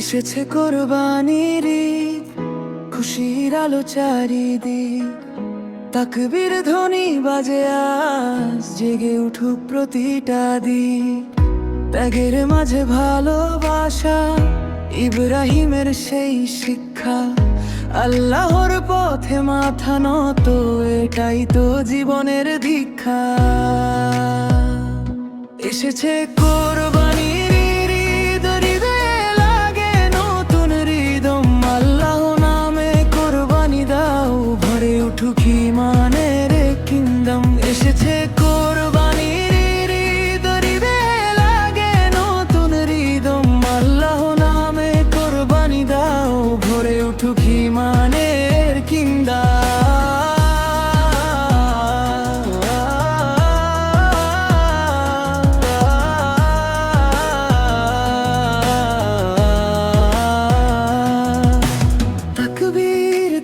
এসেছে কোরবানির ঈদ, খুশির আলো চারিদিক। তাকবীর ধ্বনি বাজে আজ, জেগে উঠুক প্রতিটা দিক। ত্যাগের মাঝে ভালোবাসা, ইব্রাহিমের সেই শিক্ষা। আল্লাহর পথে মাথা নত, এটাই তো জীবনের দীক্ষা। এসেছে কোরবানির ঈদ, হৃদয়ে লাগে নতুন রিদম। আল্লাহ নামে কোরবানি দাও, ভরে উঠুক ঈমানের কিংডম। এসেছে কোরবানির ঈদ, হৃদয়ে লাগে নতুন রিদম। আল্লাহ নামে কোরবানি দাও, ভরে উঠুক ঈমানের কিংডম।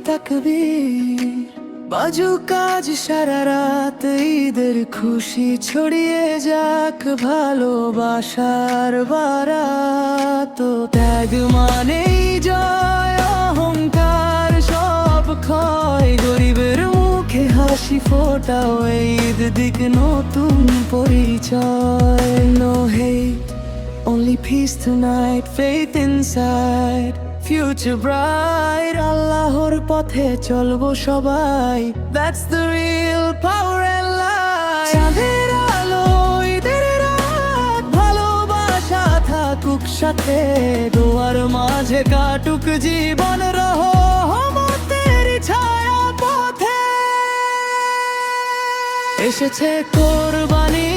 তাকবীর বাজু কাজ সারা রাত, ঈদের খুশি ছড়িয়ে যাক, ভালোবাসার বারাত। ত্যাগ মানেই জয়, অহংকার সব ক্ষয়। গরিবের মুখে হাসি ফোটাও, ঈদ দিক নতুন পরিচয়। No hate, only peace tonight, faith inside, future bright। আল্লাহর পথে চলবো সবাই, that's the real power and light। চাঁদের আলো, ঈদের রাত, ভালোবাসা থাকুক সাথে। দোয়ার মাঝে কাটুক জীবন, রহমতের ছায়া পথে। এসেছে কোরবানি